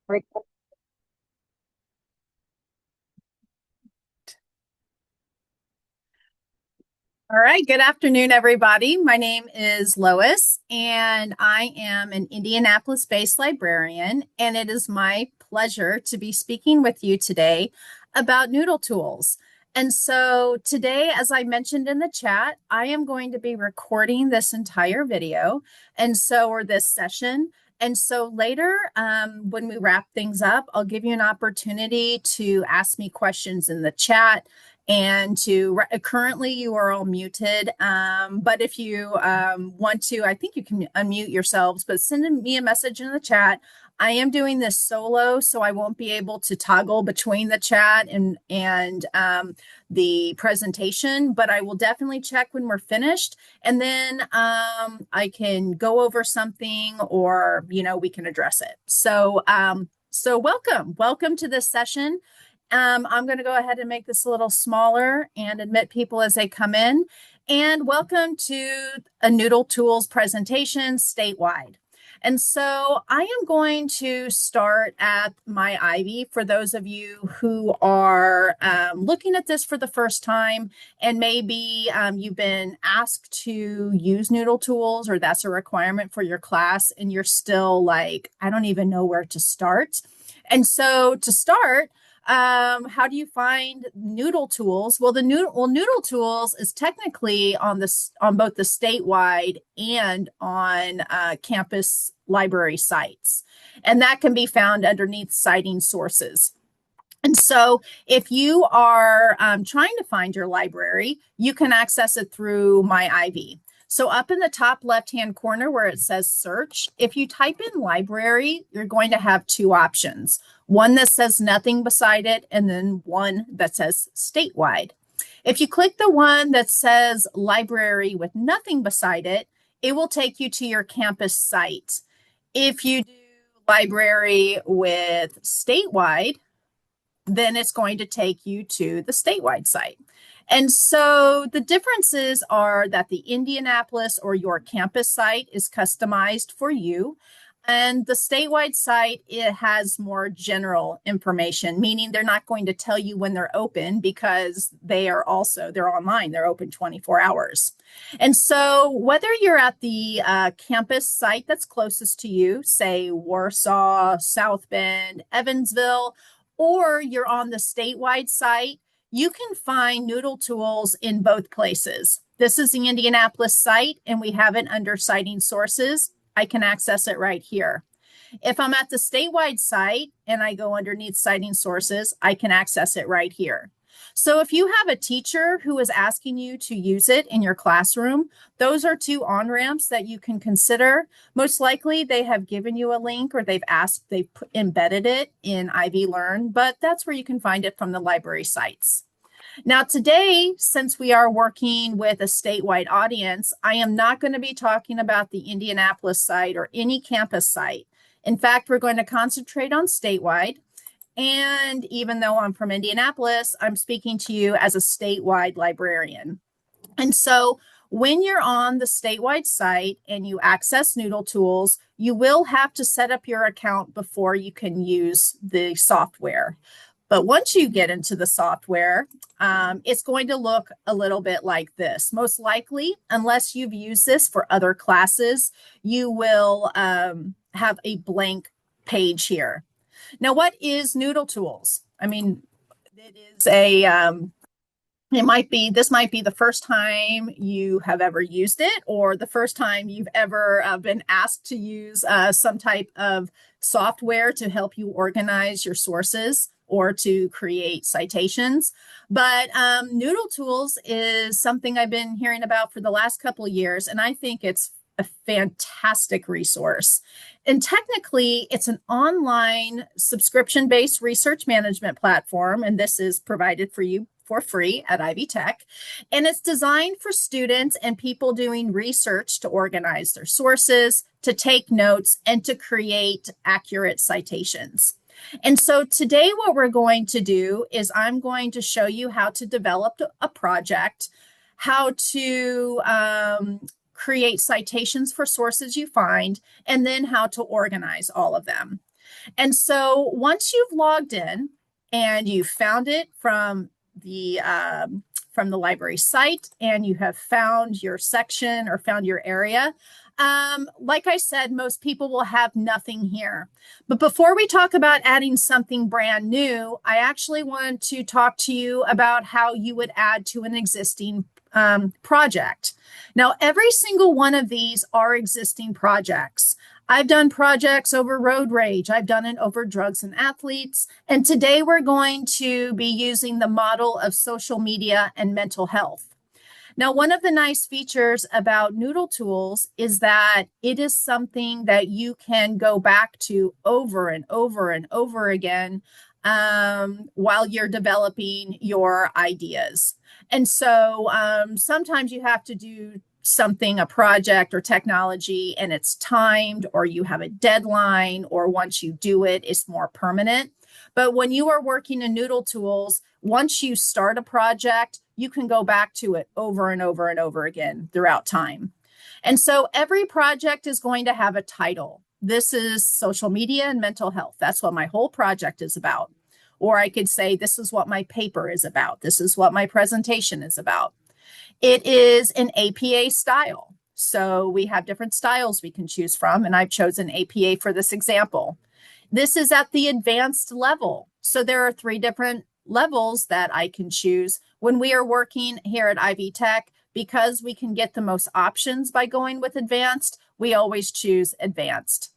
Right. All right, good afternoon, everybody. My name is Lois, and I am an Indianapolis based librarian, and it is my pleasure to be speaking with you today about Noodle Tools. And so, today, as I mentioned in the chat, I am going to be recording this entire video, or this session. And so later, when we wrap things up, I'll give you an opportunity to ask me questions in the chat and to currently you are all muted, but if you want to, I think you can unmute yourselves, but send me a message in the chat. I am doing this solo, so I won't be able to toggle between the chat and the presentation, but I will definitely check when we're finished, and then I can go over something, or we can address it. So welcome to this session. I'm going to go ahead and make this a little smaller and admit people as they come in. And welcome to a Noodle Tools presentation statewide. And so I am going to start at my Ivy for those of you who are looking at this for the first time, and maybe you've been asked to use Noodle Tools, or that's a requirement for your class, and you're still like, I don't even know where to start. And so to start, how do you find Noodle Tools? Well, Noodle Tools is technically on both the statewide and on campus library sites, and that can be found underneath citing sources. And so if you are trying to find your library, you can access it through My Ivy. So up in the top left-hand corner where it says search, if you type in library, you're going to have two options. One that says nothing beside it, and then one that says statewide. If you click the one that says library with nothing beside it, it will take you to your campus site. If you do library with statewide, then it's going to take you to the statewide site. And so the differences are that the Indianapolis or your campus site is customized for you. And the statewide site, it has more general information, meaning they're not going to tell you when they're open, because they're online, they're open 24 hours. And so whether you're at the campus site that's closest to you, say Warsaw, South Bend, Evansville, or you're on the statewide site, you can find Noodle Tools in both places. This is the Indianapolis site, and we have it under citing sources. I can access it right here. If I'm at the statewide site and I go underneath citing sources, I can access it right here. So if you have a teacher who is asking you to use it in your classroom, those are two on-ramps that you can consider. Most likely they have given you a link, or they've embedded it in Ivy Learn, but that's where you can find it from the library sites. Now today, since we are working with a statewide audience, I am not going to be talking about the Indianapolis site or any campus site. In fact, we're going to concentrate on statewide. And even though I'm from Indianapolis, I'm speaking to you as a statewide librarian. And so when you're on the statewide site and you access Noodle Tools, you will have to set up your account before you can use the software. But once you get into the software, it's going to look a little bit like this. Most likely, unless you've used this for other classes, you will have a blank page here. Now, what is Noodle Tools? I mean, it is this might be the first time you have ever used it, or the first time you've ever been asked to use some type of software to help you organize your sources or to create citations. But Noodle Tools is something I've been hearing about for the last couple of years, and I think it's a fantastic resource. And technically, it's an online subscription-based research management platform, and this is provided for you for free at Ivy Tech. And it's designed for students and people doing research to organize their sources, to take notes, and to create accurate citations. And so today what we're going to do is I'm going to show you how to develop a project, how to create citations for sources you find, and then how to organize all of them. And so once you've logged in and you found it from the library site and you have found your section or found your area, like I said, most people will have nothing here. But before we talk about adding something brand new, I actually want to talk to you about how you would add to an existing project. Now, every single one of these are existing projects. I've done projects over road rage. I've done it over drugs and athletes. And today we're going to be using the model of social media and mental health. Now, one of the nice features about NoodleTools is that it is something that you can go back to over and over and over again while you're developing your ideas. And so sometimes you have to do something, a project or technology, and it's timed, or you have a deadline, or once you do it, it's more permanent. But when you are working in NoodleTools, once you start a project, you can go back to it over and over and over again throughout time. And so every project is going to have a title. This is social media and mental health. That's what my whole project is about. Or I could say, this is what my paper is about. This is what my presentation is about. It is an APA style. So we have different styles we can choose from, and I've chosen APA for this example. This is at the advanced level. So there are 3 different levels that I can choose. When we are working here at Ivy Tech, because we can get the most options by going with advanced, we always choose advanced.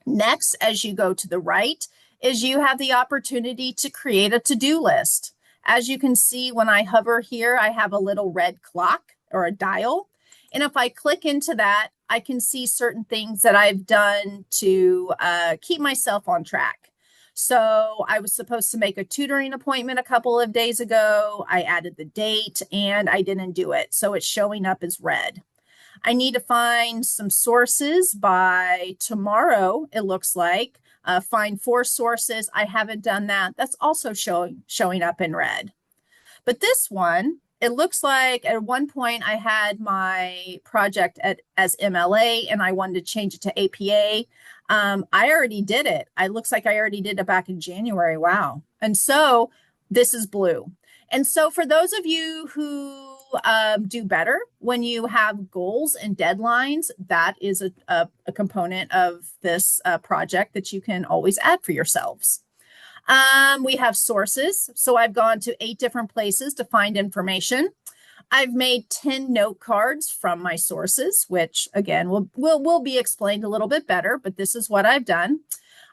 Next, as you go to the right, is you have the opportunity to create a to-do list. As you can see, when I hover here, I have a little red clock or a dial. And if I click into that, I can see certain things that I've done to keep myself on track. So I was supposed to make a tutoring appointment a couple of days ago. I added the date and I didn't do it. So it's showing up as red. I need to find some sources by tomorrow, it looks like. Find 4 sources. I haven't done that. That's also showing up in red. But this one, it looks like at one point I had my project as MLA and I wanted to change it to APA. I already did it. It looks like I already did it back in January. Wow. And so this is blue. And so for those of you who do better when you have goals and deadlines, that is a component of this project that you can always add for yourselves. We have sources. So I've gone to 8 different places to find information. I've made 10 note cards from my sources, which again will be explained a little bit better, but this is what I've done.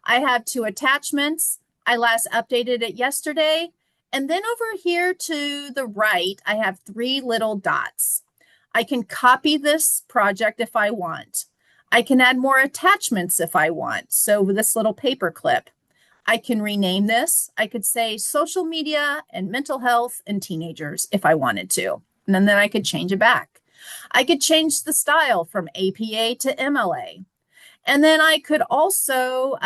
I have 2 attachments. I last updated it yesterday. And then over here to the right, I have 3 little dots. I can copy this project if I want. I can add more attachments if I want. So with this little paper clip, I can rename this. I could say social media and mental health and teenagers if I wanted to. And then I could change it back. I could change the style from APA to MLA. And then I could also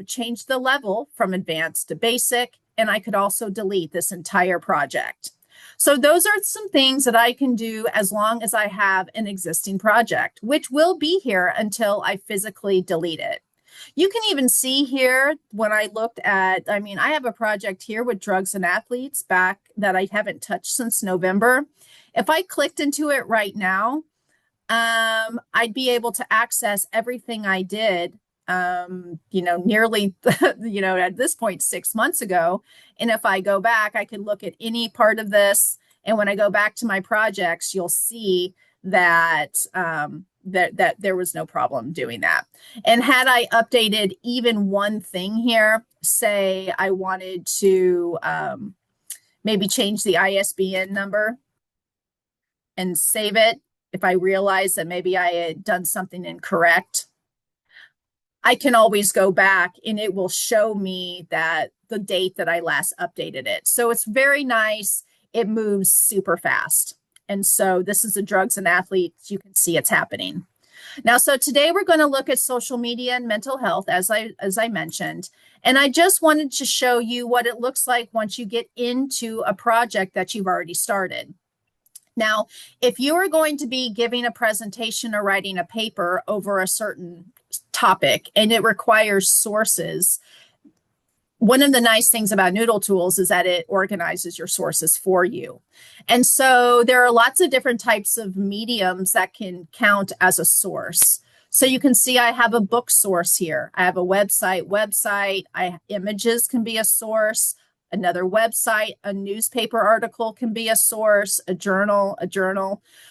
change the level from advanced to basic. And I could also delete this entire project. So those are some things that I can do as long as I have an existing project, which will be here until I physically delete it. You can even see here when I looked at, I have a project here with drugs and athletes back that I haven't touched since November. If I clicked into it right now, I'd be able to access everything I did nearly, at this point, 6 months ago. And if I go back, I can look at any part of this. And when I go back to my projects, you'll see that, that there was no problem doing that. And had I updated even one thing here, say I wanted to maybe change the ISBN number and save it, if I realized that maybe I had done something incorrect, I can always go back and it will show me that the date that I last updated it. So it's very nice. It moves super fast. And so this is the drugs and athletes. You can see it's happening. Now, so today we're going to look at social media and mental health, as I mentioned. And I just wanted to show you what it looks like once you get into a project that you've already started. Now, if you are going to be giving a presentation or writing a paper over a certain topic and it requires sources, one of the nice things about NoodleTools is that it organizes your sources for you. And so there are lots of different types of mediums that can count as a source. So you can see I have a book source here. I have a website. Images can be a source. Another website, a newspaper article can be a source, a journal.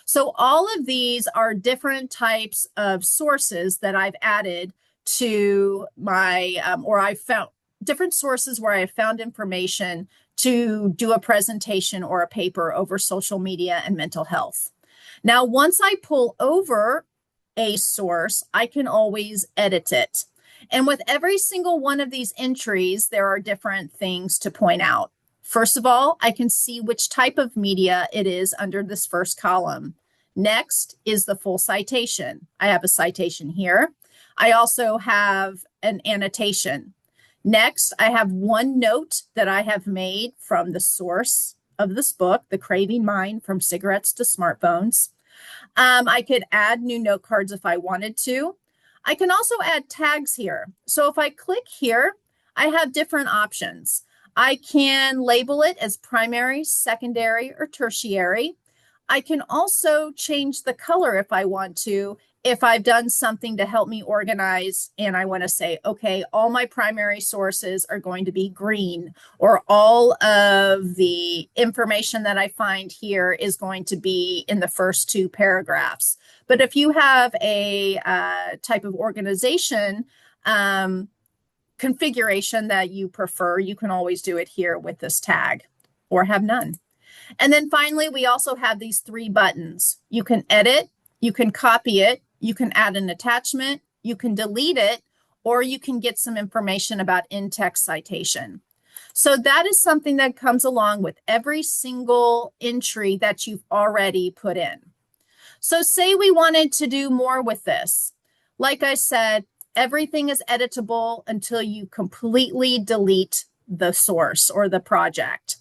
So all of these are different types of sources that I've added to my, or I found different sources where I found information to do a presentation or a paper over social media and mental health. Now, once I pull over a source, I can always edit it. And with every single one of these entries, there are different things to point out. First of all, I can see which type of media it is under this first column. Next is the full citation. I have a citation here. I also have an annotation. Next, I have one note that I have made from the source of this book, The Craving Mind from Cigarettes to Smartphones. I could add new note cards if I wanted to. I can also add tags here. So if I click here, I have different options. I can label it as primary, secondary, or tertiary. I can also change the color if I want to, if I've done something to help me organize and I want to say, okay, all my primary sources are going to be green, or all of the information that I find here is going to be in the first two paragraphs. But if you have a type of organization configuration that you prefer, you can always do it here with this tag or have none. And then finally, we also have these three buttons. You can edit, you can copy it, you can add an attachment, you can delete it, or you can get some information about in-text citation. So that is something that comes along with every single entry that you've already put in. So say we wanted to do more with this. Like I said, everything is editable until you completely delete the source or the project.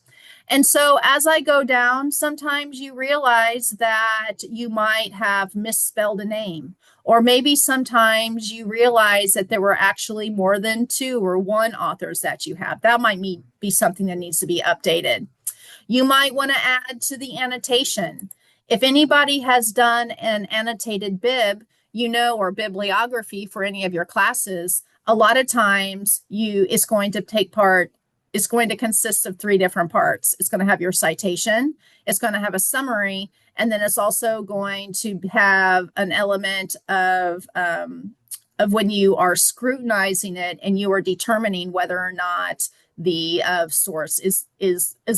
And so as I go down, sometimes you realize that you might have misspelled a name, or maybe sometimes you realize that there were actually more than two or one authors that you have. That might be something that needs to be updated. You might want to add to the annotation. If anybody has done an annotated bib, or bibliography for any of your classes, a lot of times it's going to consist of three different parts. It's going to have your citation, it's going to have a summary, and then it's also going to have an element of when you are scrutinizing it and you are determining whether or not the source is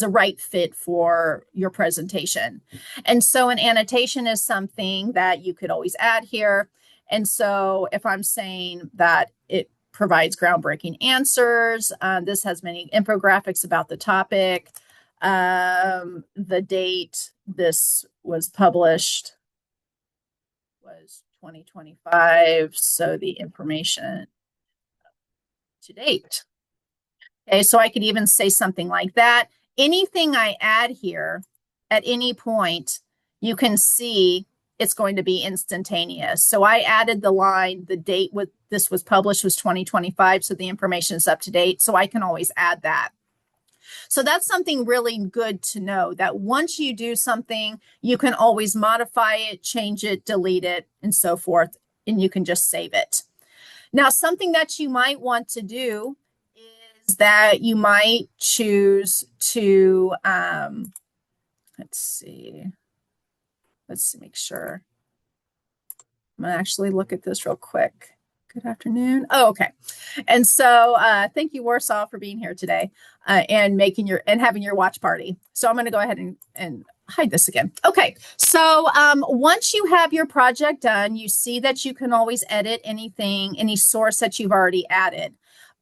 a right fit for your presentation. And so an annotation is something that you could always add here. And so if I'm saying that it provides groundbreaking answers, this has many infographics about the topic, the date this was published was 2025, so the information to date. Okay, so I could even say something like that. Anything I add here at any point, you can see it's going to be instantaneous. So I added the line, the date this was published was 2025, so the information is up to date. So I can always add that. So that's something really good to know, that once you do something, you can always modify it, change it, delete it, and so forth, and you can just save it. Now, something that you might want to do is that you might choose to, let's make sure. I'm going to actually look at this real quick. Good afternoon. Oh, okay. And so thank you, Warsaw, for being here today and having your watch party. So I'm going to go ahead and hide this again. Okay. So once you have your project done, you see that you can always edit any source that you've already added,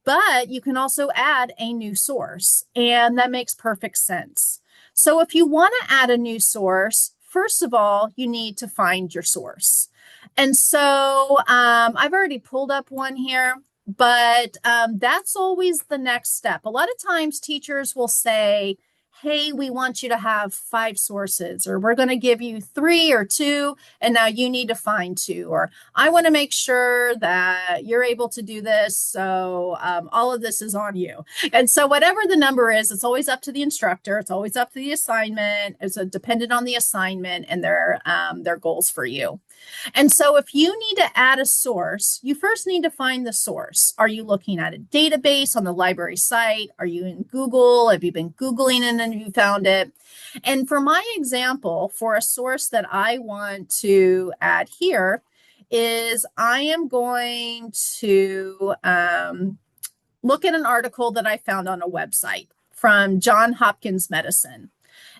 but you can also add a new source, and that makes perfect sense. So if you want to add a new source, first of all, you need to find your source. And so I've already pulled up one here, but that's always the next step. A lot of times teachers will say, hey, we want you to have 5 sources, or we're going to give you 3 or 2, and now you need to find 2, or I want to make sure that you're able to do this, so all of this is on you. And so whatever the number is, it's always up to the instructor. It's always up to the assignment. It's dependent on the assignment and their goals for you. And so if you need to add a source, you first need to find the source. Are you looking at a database on the library site? Are you in Google? Have you been Googling and then you found it? And for my example, for a source that I want to add here is I am going to look at an article that I found on a website from Johns Hopkins Medicine.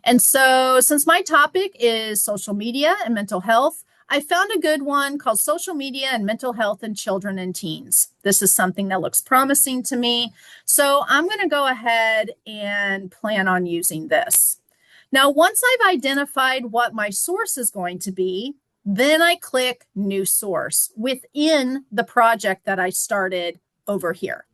And so since my topic is social media and mental health, I found a good one called Social Media and Mental Health in Children and Teens. This is something that looks promising to me. So I'm going to go ahead and plan on using this. Now, once I've identified what my source is going to be, then I click New Source within the project that I started over here.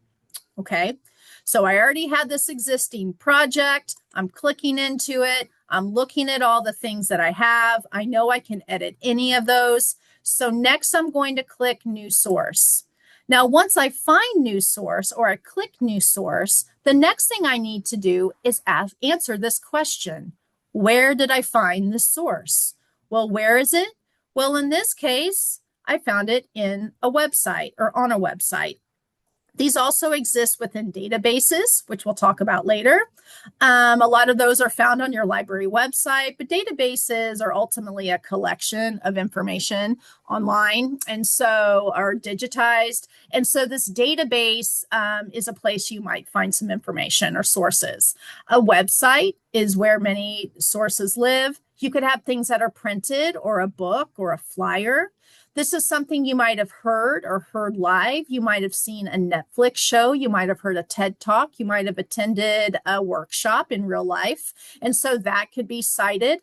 Okay, so I already had this existing project. I'm clicking into it. I'm looking at all the things that I have. I know I can edit any of those. So next I'm going to click New Source. Now, once I find New Source or I click New Source, the next thing I need to do is answer this question. Where did I find the source? Well, where is it? Well, in this case, I found it in a website or on a website. These also exist within databases, which we'll talk about later. A lot of those are found on your library website, but databases are ultimately a collection of information online and so are digitized. And so this database is a place you might find some information or sources. A website is where many sources live. You could have things that are printed or a book or a flyer. This is something you might have heard or heard live. You might have seen a Netflix show. You might have heard a TED Talk. You might have attended a workshop in real life. And so that could be cited.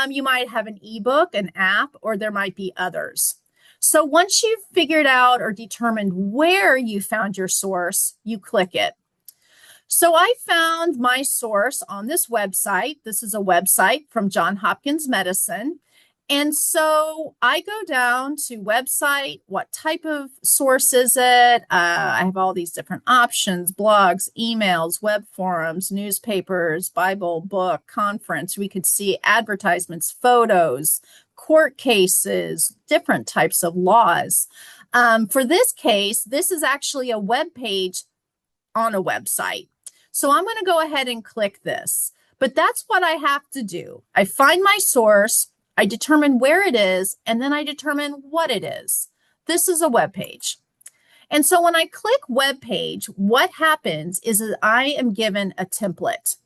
You might have an ebook, an app, or there might be others. So once you've figured out or determined where you found your source, you click it. So I found my source on this website. This is a website from Johns Hopkins Medicine. And so I go down to website, what type of source is it? I have all these different options, blogs, emails, web forums, newspapers, Bible, book, conference. We could see advertisements, photos, court cases, different types of laws. For this case, this is actually a web page on a website. So I'm going to go ahead and click this. But that's what I have to do. I find my source. I determine where it is, and then I determine what it is. This is a web page. And so when I click web page, what happens is that I am given a template.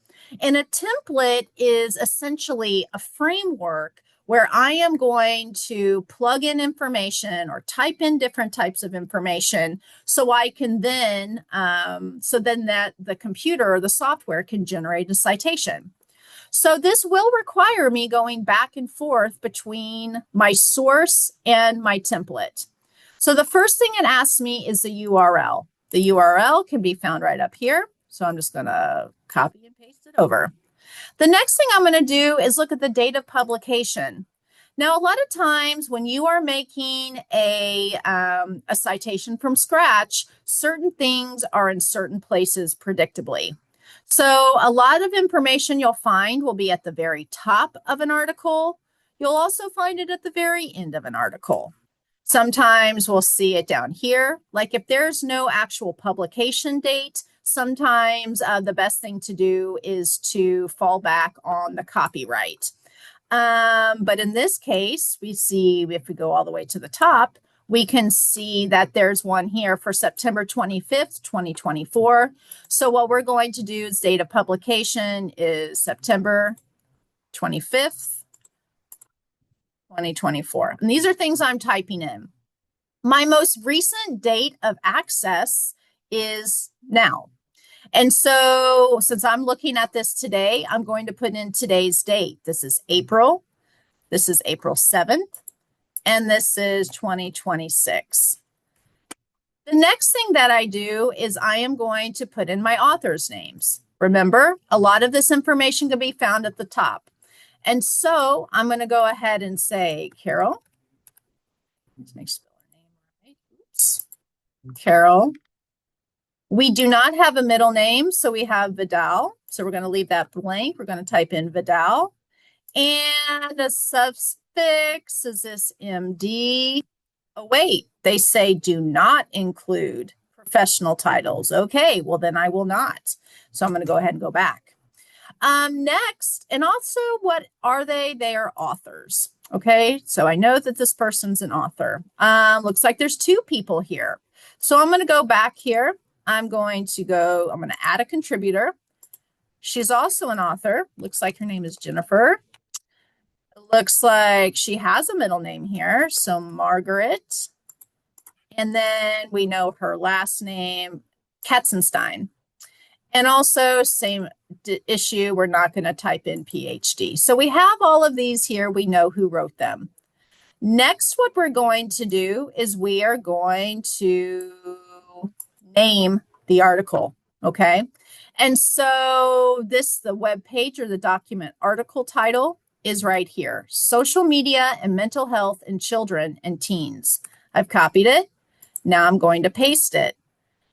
And a template is essentially a framework where I am going to plug in information or type in different types of information so I can then, that the computer or the software can generate a citation. So this will require me going back and forth between my source and my template. So the first thing it asks me is the URL. The URL can be found right up here. So I'm just going to copy and paste it over. The next thing I'm going to do is look at the date of publication. Now, a lot of times when you are making a citation from scratch, certain things are in certain places predictably. So a lot of information you'll find will be at the very top of an article. You'll also find it at the very end of an article. Sometimes we'll see it down here. Like if there's no actual publication date, sometimes the best thing to do is to fall back on the copyright. But in this case, we see if we go all the way to the top, we can see that there's one here for September 25th, 2024. So what we're going to do is date of publication is September 25th, 2024. And these are things I'm typing in. My most recent date of access is now. And so since I'm looking at this today, I'm going to put in today's date. This is April. This is April 7th. And this is 2026. The next thing that I do is I am going to put in my author's names. Remember, a lot of this information can be found at the top. And so I'm going to go ahead and say, Carol, let's make spell her name right. Oops. Carol. We do not have a middle name, so we have Vidal. So we're going to leave that blank. We're going to type in Vidal. And a suffix, is this MD? Oh, wait, they say do not include professional titles. Okay, well, then I will not. So I'm going to go ahead and go back. Next, and also what are they? They are authors. Okay, so I know that this person's an author. Looks like there's two people here. So I'm going to go back here. I'm going to add a contributor. She's also an author. Looks like her name is Jennifer. It looks like she has a middle name here. So Margaret. And then we know her last name, Katzenstein. And also same issue, we're not going to type in PhD. So we have all of these here. We know who wrote them. Next, what we're going to do is we are going to name the article, okay? And so the web page or the document article title is right here. Social media and mental health in children and teens. I've copied it. Now I'm going to paste it.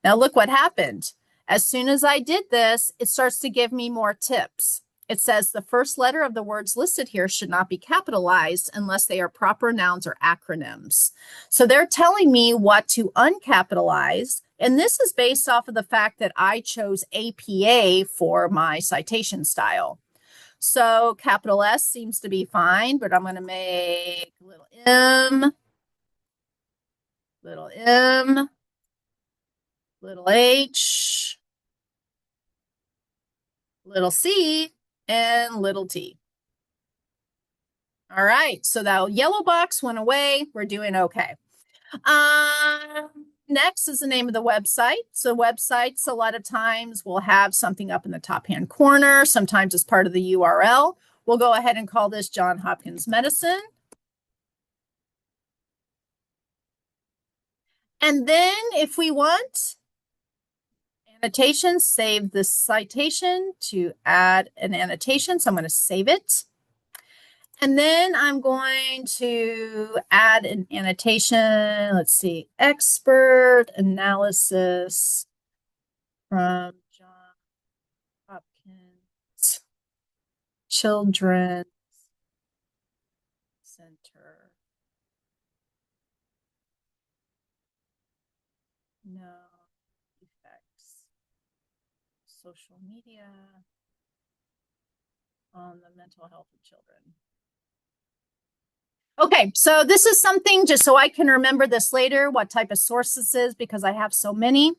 Now look what happened. As soon as I did this, it starts to give me more tips. It says the first letter of the words listed here should not be capitalized unless they are proper nouns or acronyms. So they're telling me what to uncapitalize. And this is based off of the fact that I chose APA for my citation style. So capital S seems to be fine, but I'm going to make little m, little h, little c, and little t. All right, so that yellow box went away. We're doing okay. Next is the name of the website. So websites a lot of times will have something up in the top hand corner. Sometimes it's part of the URL. We'll go ahead and call this Johns Hopkins Medicine. And then if we want annotations, save the citation to add an annotation. So I'm going to save it. And then I'm going to add an annotation. Let's see, expert analysis from Johns Hopkins Children's Center. No effects. Social media on the mental health of children. Okay, so this is something just so I can remember this later, what type of source this is, because I have so many.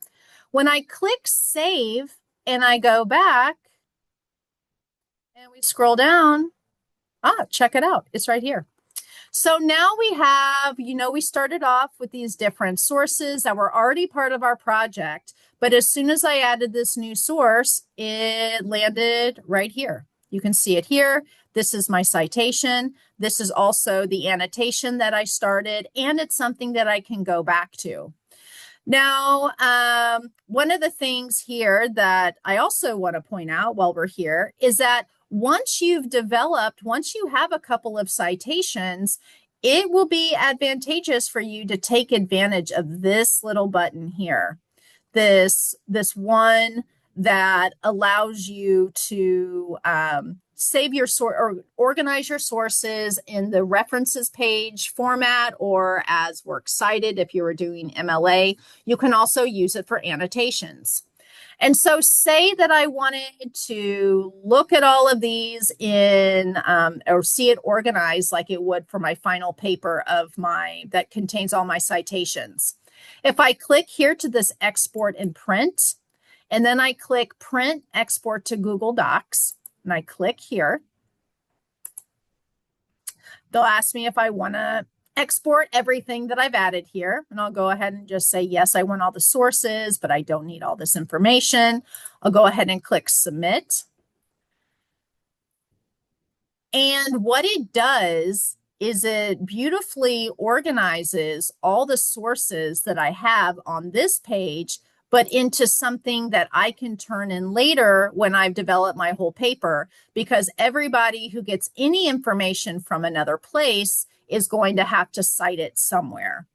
When I click save and I go back and we scroll down, check it out. It's right here. So now we have, we started off with these different sources that were already part of our project. But as soon as I added this new source, it landed right here. You can see it here. This is my citation. This is also the annotation that I started, and it's something that I can go back to. Now, one of the things here that I also want to point out while we're here is that once you have a couple of citations, it will be advantageous for you to take advantage of this little button here. This one that allows you to save your source or organize your sources in the references page format, or as works cited if you were doing MLA. You can also use it for annotations. And so say that I wanted to look at all of these or see it organized like it would for my final paper that contains all my citations. If I click here to this export and print, and then I click print export to Google Docs, and I click here, they'll ask me if I want to export everything that I've added here. And I'll go ahead and just say, yes, I want all the sources, but I don't need all this information. I'll go ahead and click submit. And what it does is it beautifully organizes all the sources that I have on this page but into something that I can turn in later when I've developed my whole paper, because everybody who gets any information from another place is going to have to cite it somewhere.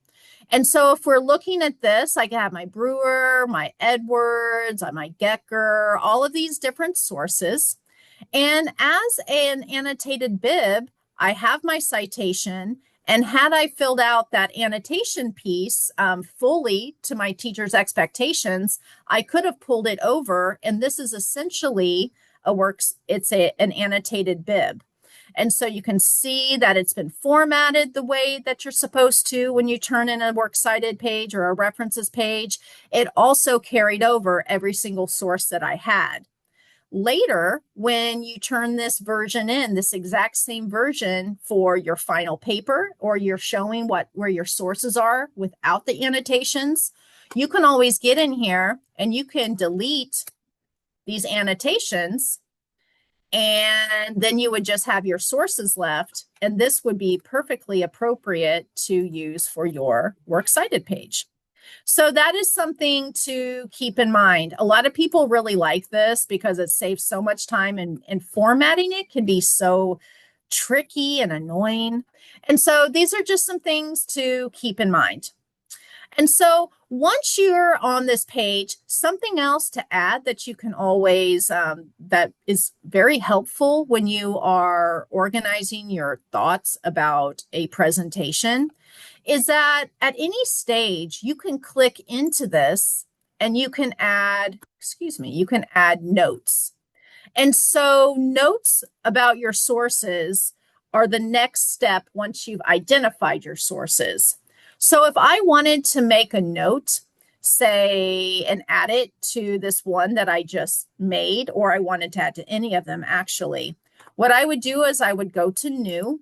And so if we're looking at this, I can have my Brewer, my Edwards, my Gecker, all of these different sources. And as an annotated bib, I have my citation. And had I filled out that annotation piece fully to my teacher's expectations, I could have pulled it over. And this is essentially an annotated bib. And so you can see that it's been formatted the way that you're supposed to when you turn in a works cited page or a references page. It also carried over every single source that I had. Later, when you turn this version in, this exact same version for your final paper, or you're showing where your sources are without the annotations, you can always get in here and you can delete these annotations, and then you would just have your sources left, and this would be perfectly appropriate to use for your works cited page. So that is something to keep in mind. A lot of people really like this because it saves so much time, and formatting it can be so tricky and annoying. And so these are just some things to keep in mind. And so once you're on this page, something else to add that you can always, that is very helpful when you are organizing your thoughts about a presentation, is that at any stage, you can click into this and you can add, you can add notes. And so notes about your sources are the next step once you've identified your sources. So if I wanted to make a note, say, and add it to this one that I just made, or I wanted to add to any of them actually, what I would do is I would go to New,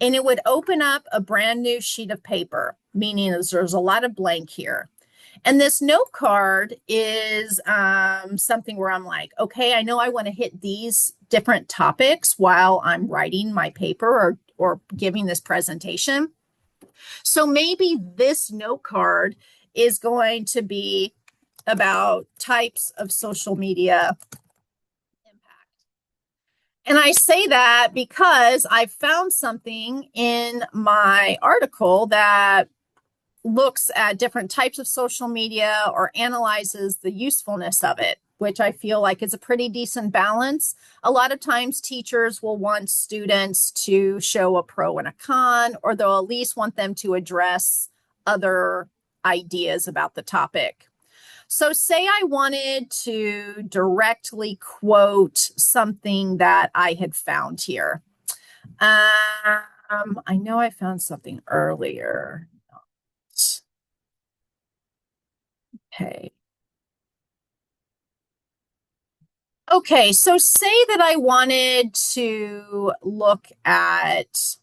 and it would open up a brand new sheet of paper, meaning there's a lot of blank here. And this note card is something where I'm like, okay, I know I want to hit these different topics while I'm writing my paper or giving this presentation. So maybe this note card is going to be about types of social media impact. And I say that because I found something in my article that looks at different types of social media or analyzes the usefulness of it, which I feel like is a pretty decent balance. A lot of times teachers will want students to show a pro and a con, or they'll at least want them to address other ideas about the topic. So say I wanted to directly quote something that I had found here. I know I found something earlier. Okay. Okay, so say that I wanted to look at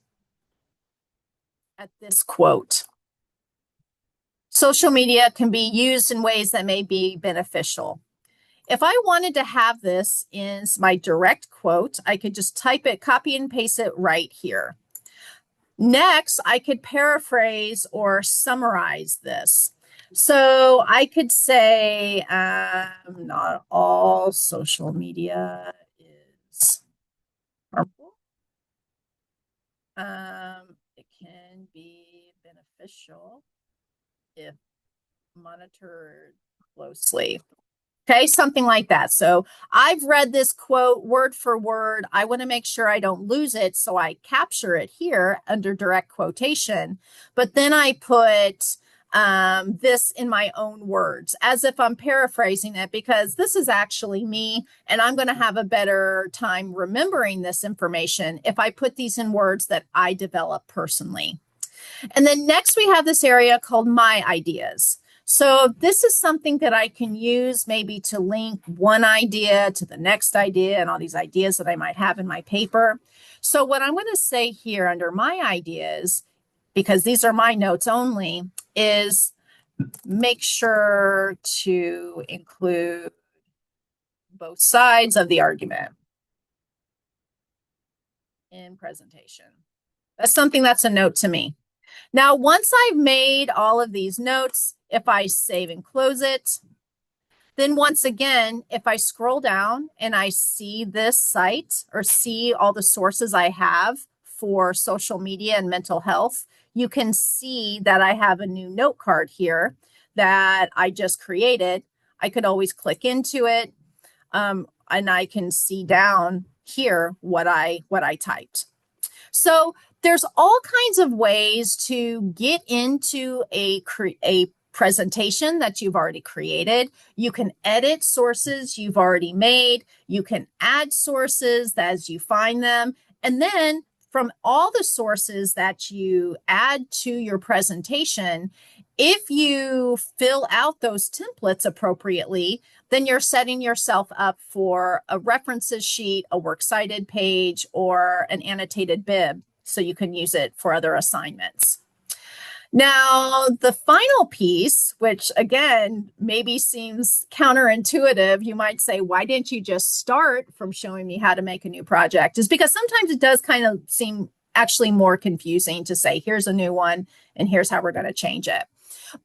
this quote. Social media can be used in ways that may be beneficial. If I wanted to have this in my direct quote, I could just type it, copy and paste it right here. Next, I could paraphrase or summarize this. So I could say, not all social media is harmful. It can be beneficial if monitored closely. Okay, something like that. So I've read this quote word for word. I want to make sure I don't lose it, so I capture it here under direct quotation. But then I put this in my own words, as if I'm paraphrasing it, because this is actually me, and I'm going to have a better time remembering this information if I put these in words that I develop personally. And then next we have this area called My Ideas. So this is something that I can use maybe to link one idea to the next idea and all these ideas that I might have in my paper. So what I'm going to say here under My Ideas, because these are my notes only, is make sure to include both sides of the argument in presentation. That's something that's a note to me. Now, once I've made all of these notes, if I save and close it, Then once again, if I scroll down and I see this site or see all the sources I have for social media and mental health, you can see that I have a new note card here that I just created. I could always click into it, and I can see down here what I typed. So there's all kinds of ways to get into a presentation that you've already created. You can edit sources you've already made. You can add sources as you find them. And then from all the sources that you add to your presentation, if you fill out those templates appropriately, then you're setting yourself up for a references sheet, a works cited page, or an annotated bib, so you can use it for other assignments. Now, the final piece, which again, maybe seems counterintuitive, you might say, why didn't you just start from showing me how to make a new project? Is because sometimes it does kind of seem actually more confusing to say, here's a new one, and here's how we're going to change it.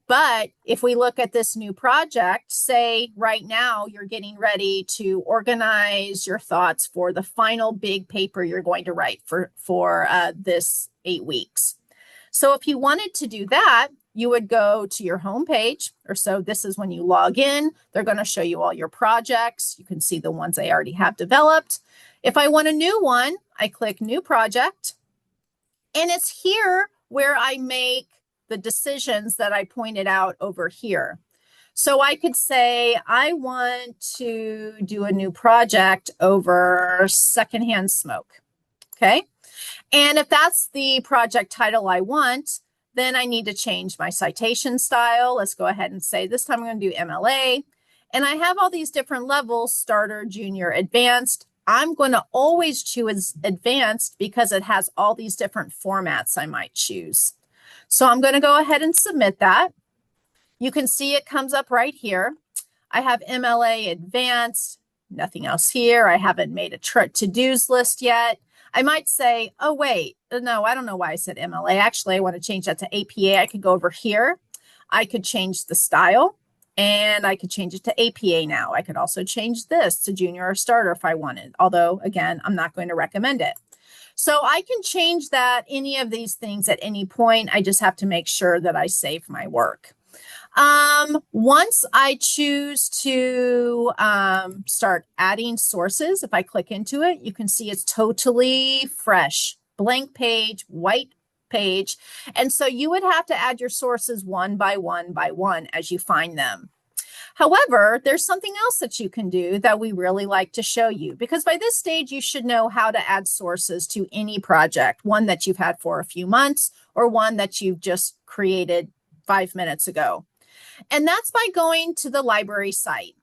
But if we look at this new project, say right now you're getting ready to organize your thoughts for the final big paper you're going to write for this 8 weeks. So if you wanted to do that, you would go to your home page, or so this is when you log in. They're going to show you all your projects. You can see the ones I already have developed. If I want a new one, I click New Project, and it's here where I make the decisions that I pointed out over here. So I could say, I want to do a new project over secondhand smoke, okay? And if that's the project title I want, then I need to change my citation style. Let's go ahead and say this time I'm going to do MLA. And I have all these different levels, starter, junior, advanced. I'm going to always choose advanced because it has all these different formats I might choose. So I'm going to go ahead and submit that. You can see it comes up right here. I have MLA advanced, nothing else here. I haven't made a to-dos list yet. I might say, oh, wait, no, I don't know why I said MLA. Actually, I want to change that to APA. I could go over here. I could change the style, and I could change it to APA now. I could also change this to junior or starter if I wanted, although, again, I'm not going to recommend it. So I can change that, any of these things at any point. I just have to make sure that I save my work. Once I choose to start adding sources, if I click into it, you can see it's totally fresh, blank page, white page. And so you would have to add your sources one by one by one as you find them. However, there's something else that you can do that we really like to show you, because by this stage, you should know how to add sources to any project, one that you've had for a few months or one that you've just created 5 minutes ago. And that's by going to the library site,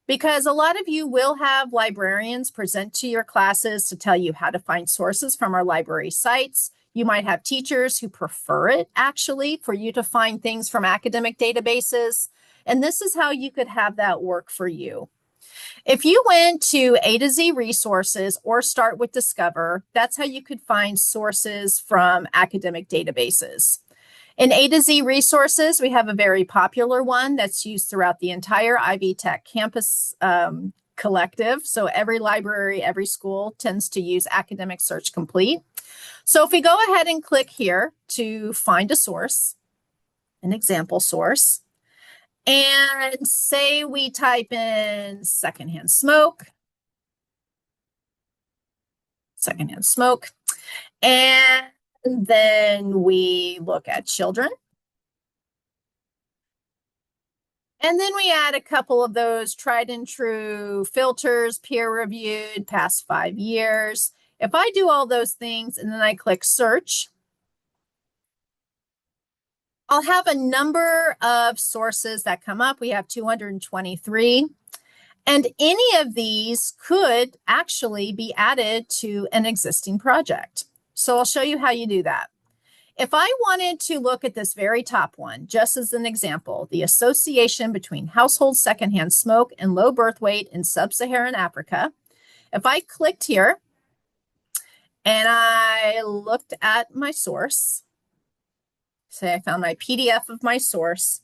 because a lot of you will have librarians present to your classes to tell you how to find sources from our library sites. You might have teachers who prefer it, actually, for you to find things from academic databases. And this is how you could have that work for you. If you went to A to Z resources or start with Discover, that's how you could find sources from academic databases. In A to Z resources, we have a very popular one that's used throughout the entire Ivy Tech campus collective. So every library, every school tends to use Academic Search Complete. So if we go ahead and click here to find a source, an example source, and say we type in secondhand smoke, and then we look at children. And then we add a couple of those tried and true filters, peer reviewed, past 5 years. If I do all those things and then I click search, I'll have a number of sources that come up. We have 223. And any of these could actually be added to an existing project. So I'll show you how you do that. If I wanted to look at this very top one, just as an example, the association between household secondhand smoke and low birth weight in sub-Saharan Africa, if I clicked here and I looked at my source, say I found my PDF of my source,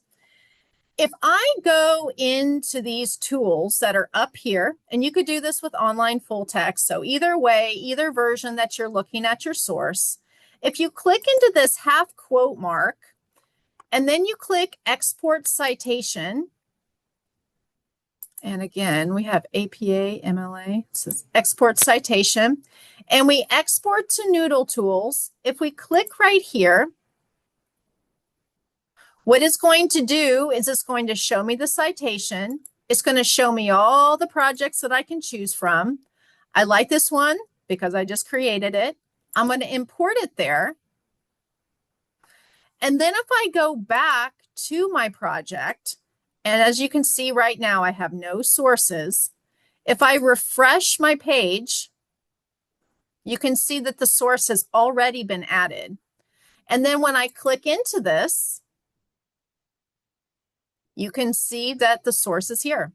if I go into these tools that are up here, and you could do this with online full text, so either way, either version that you're looking at your source, if you click into this half quote mark, and then you click export citation, and again, we have APA, MLA, it says export citation, and we export to NoodleTools. If we click right here, what it's going to do is it's going to show me the citation. It's going to show me all the projects that I can choose from. I like this one because I just created it. I'm going to import it there. And then if I go back to my project, and as you can see right now, I have no sources. If I refresh my page, you can see that the source has already been added. And then when I click into this, you can see that the source is here.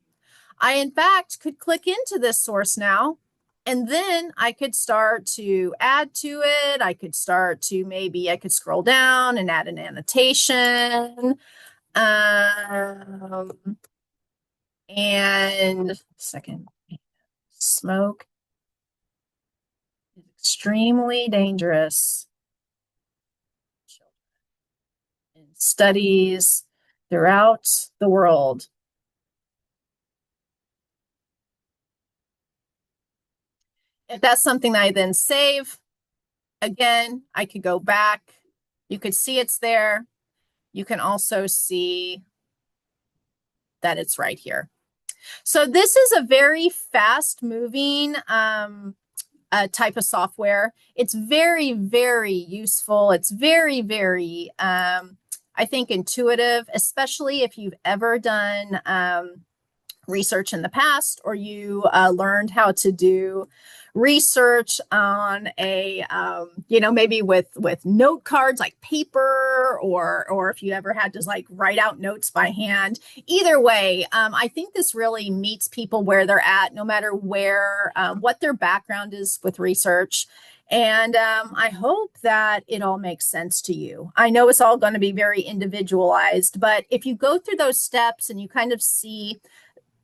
I, in fact, could click into this source now, and then I could start to add to it. I could start to, maybe I could scroll down and add an annotation. And second, smoke is extremely dangerous. In studies throughout the world. If that's something I then save, again, I could go back. You could see it's there. You can also see that it's right here. So this is a very fast moving type of software. It's very, very useful. It's very, very, I think, intuitive, especially if you've ever done research in the past, or you learned how to do research on a, maybe with note cards like paper, or if you ever had to like write out notes by hand. Either way, I think this really meets people where they're at, no matter where, what their background is with research. And I hope that it all makes sense to you. I know it's all going to be very individualized, but if you go through those steps and you kind of see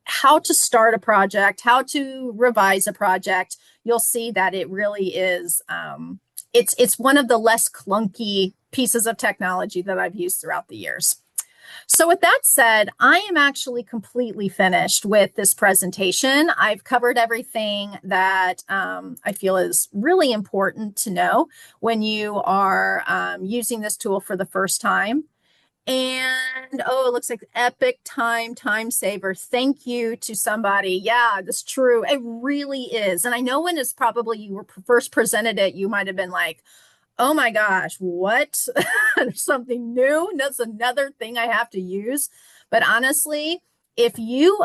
how to start a project, how to revise a project, you'll see that it really is, it's one of the less clunky pieces of technology that I've used throughout the years. So with that said, I am actually completely finished with this presentation. I've covered everything that I feel is really important to know when you are using this tool for the first time. And oh, it looks like epic time saver. Thank you to somebody. Yeah, that's true. It really is. And I know when it's probably you were first presented it, you might have been like, oh my gosh, what? Something new? That's another thing I have to use. But honestly, if you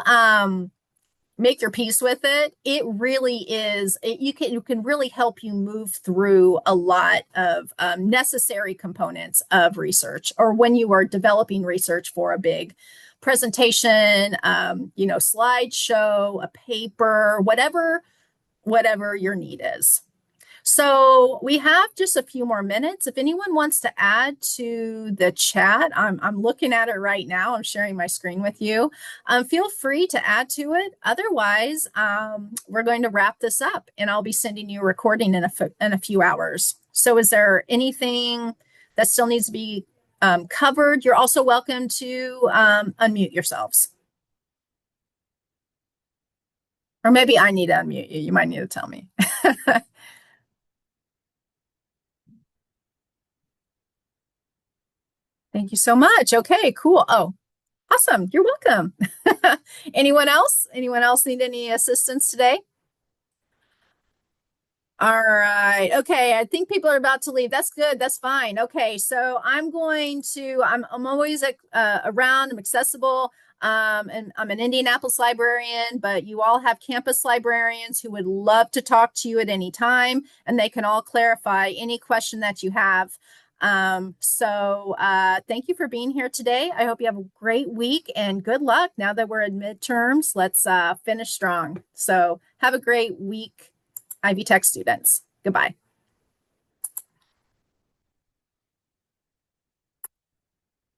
make your peace with it, it really is, you can really help you move through a lot of necessary components of research, or when you are developing research for a big presentation, slideshow, a paper, whatever your need is. So we have just a few more minutes. If anyone wants to add to the chat, I'm looking at it right now. I'm sharing my screen with you. Feel free to add to it. Otherwise, we're going to wrap this up, and I'll be sending you a recording in a few hours. So is there anything that still needs to be covered? You're also welcome to unmute yourselves. Or maybe I need to unmute you. You might need to tell me. Thank you so much. Okay, cool. Oh, awesome. You're welcome. Anyone else? Anyone else need any assistance today? All right. Okay. I think people are about to leave. That's good. That's fine. Okay. So I'm always around. I'm accessible. And I'm an Indianapolis librarian, but you all have campus librarians who would love to talk to you at any time, and they can all clarify any question that you have. Thank you for being here today. I hope you have a great week, and good luck. Now that we're in midterms, let's finish strong. So have a great week, Ivy Tech students. Goodbye.